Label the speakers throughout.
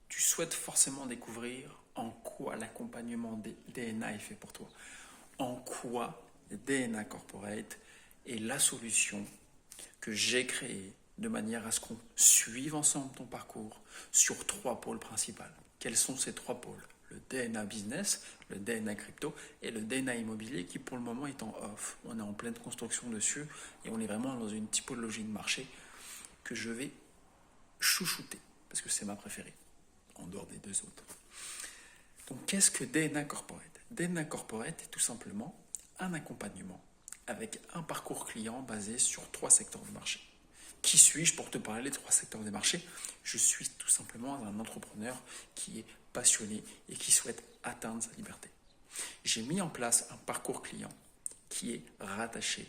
Speaker 1: tu souhaites forcément découvrir en quoi l'accompagnement des DNA est fait pour toi. En quoi DNA Corporate est la solution que j'ai créée de manière à ce qu'on suive ensemble ton parcours sur 3 pôles principaux. Quels sont ces 3 pôles? Le DNA business, le DNA crypto et le DNA immobilier qui pour le moment est en off. On est en pleine construction dessus et on est vraiment dans une typologie de marché que je vais chouchouter parce que c'est ma préférée en dehors des 2 autres. Donc qu'est-ce que DNA Corporate? DNA Corporate est tout simplement un accompagnement avec un parcours client basé sur 3 secteurs de marché. Qui suis-je pour te parler des 3 secteurs des marchés? Je suis tout simplement un entrepreneur qui est passionné et qui souhaite atteindre sa liberté. J'ai mis en place un parcours client qui est rattaché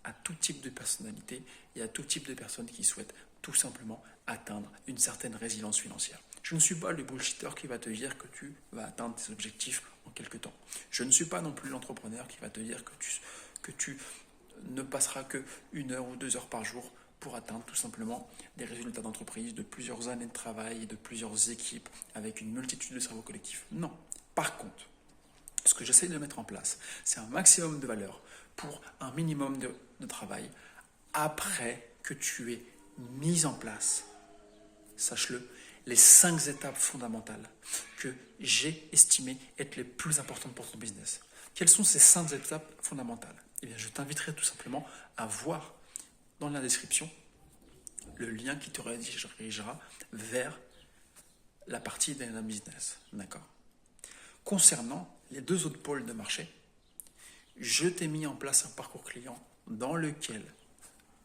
Speaker 1: à tout type de personnalité et à tout type de personnes qui souhaitent tout simplement atteindre une certaine résilience financière. Je ne suis pas le bullshitter qui va te dire que tu vas atteindre tes objectifs en quelques temps. Je ne suis pas non plus l'entrepreneur qui va te dire que tu ne passeras que 1 heure ou 2 heures par jour pour atteindre tout simplement des résultats d'entreprise de plusieurs années de travail et de plusieurs équipes avec une multitude de cerveaux collectifs. Non. Par contre, ce que j'essaie de mettre en place, c'est un maximum de valeur pour un minimum de travail après que tu aies mis en place, sache-le, les 5 étapes fondamentales que j'ai estimées être les plus importantes pour ton business. Quelles sont ces 5 étapes fondamentales? Eh bien, je t'inviterai tout simplement à voir dans la description le lien qui te redirigera vers la partie d'un business. D'accord? Concernant les 2 autres pôles de marché, je t'ai mis en place un parcours client dans lequel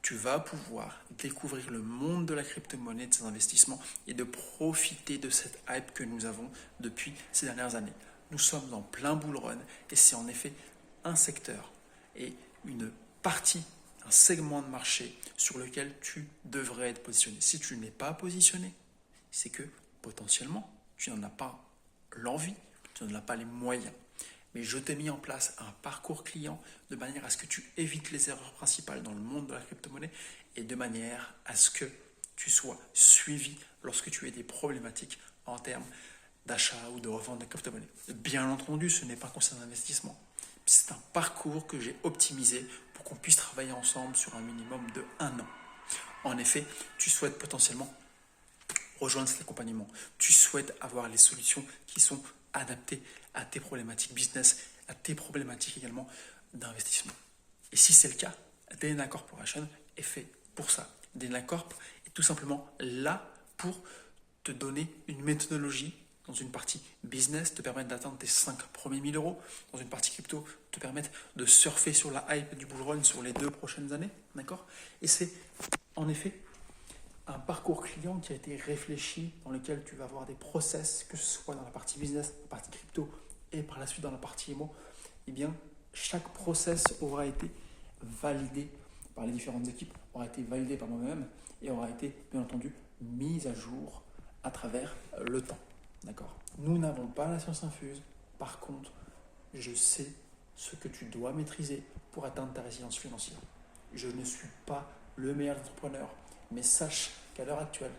Speaker 1: tu vas pouvoir découvrir le monde de la crypto-monnaie, de ses investissements et de profiter de cette hype que nous avons depuis ces dernières années. Nous sommes en plein bull run et c'est en effet un secteur et une partie, un segment de marché sur lequel tu devrais être positionné. Si tu n'es pas positionné, c'est que potentiellement tu n'en as pas l'envie, tu n'en as pas les moyens. Mais je t'ai mis en place un parcours client de manière à ce que tu évites les erreurs principales dans le monde de la crypto-monnaie et de manière à ce que tu sois suivi lorsque tu aies des problématiques en termes d'achat ou de revente de crypto-monnaie. Bien entendu, ce n'est pas un conseil d'investissement. C'est un parcours que j'ai optimisé pour qu'on puisse travailler ensemble sur un minimum de 1 an. En effet, tu souhaites potentiellement rejoindre cet accompagnement. Tu souhaites avoir les solutions qui sont adaptées à tes problématiques business, à tes problématiques également d'investissement. Et si c'est le cas, DNA Corporation est fait pour ça. DNA Corp est tout simplement là pour te donner une méthodologie dans une partie business, te permettre d'atteindre tes 5 premiers 1000 euros, dans une partie crypto, te permettre de surfer sur la hype du bull run sur les 2 prochaines années, d'accord? Et c'est en effet un parcours client qui a été réfléchi, dans lequel tu vas avoir des process, que ce soit dans la partie business, la partie crypto et par la suite dans la partie IMO. Eh bien, chaque process aura été validé par les différentes équipes, aura été validé par moi-même et aura été, bien entendu, mis à jour à travers le temps. D'accord? Nous n'avons pas la science infuse. Par contre, je sais ce que tu dois maîtriser pour atteindre ta résilience financière. Je ne suis pas le meilleur entrepreneur, mais sache qu'à l'heure actuelle,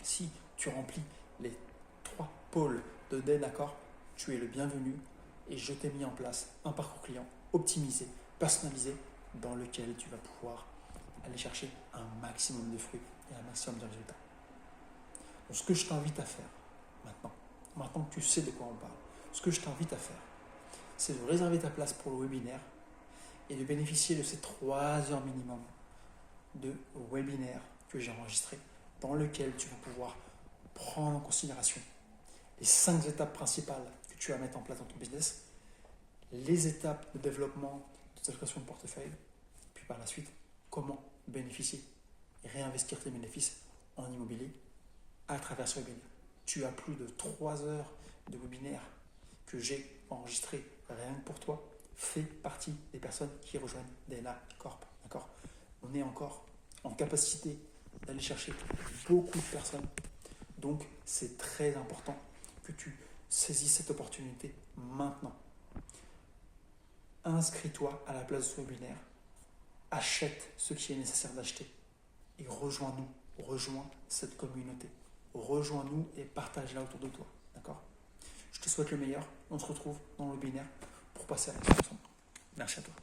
Speaker 1: si tu remplis les 3 pôles de DNA Corp, tu es le bienvenu et je t'ai mis en place un parcours client optimisé, personnalisé, dans lequel tu vas pouvoir aller chercher un maximum de fruits et un maximum de résultats. Donc, ce que je t'invite à faire maintenant que tu sais de quoi on parle, ce que je t'invite à faire, c'est de réserver ta place pour le webinaire et de bénéficier de ces 3 heures minimum de webinaire que j'ai enregistré, dans lequel tu vas pouvoir prendre en considération les 5 étapes principales que tu vas mettre en place dans ton business, les étapes de développement de ta allocation de portefeuille, puis par la suite, comment bénéficier et réinvestir tes bénéfices en immobilier à travers ce webinaire. Tu as plus de 3 heures de webinaire que j'ai enregistré rien que pour toi. Fais partie des personnes qui rejoignent DNA Corp. D'accord? On est encore en capacité d'aller chercher beaucoup de personnes. Donc, c'est très important que tu saisisses cette opportunité maintenant. Inscris-toi à la place de ce webinaire. Achète ce qui est nécessaire d'acheter et rejoins-nous. Rejoins cette communauté. rejoins-nous et partage-la autour de toi. D'accord? Je te souhaite le meilleur. On se retrouve dans le webinaire pour passer à l'action ensemble. Merci à toi.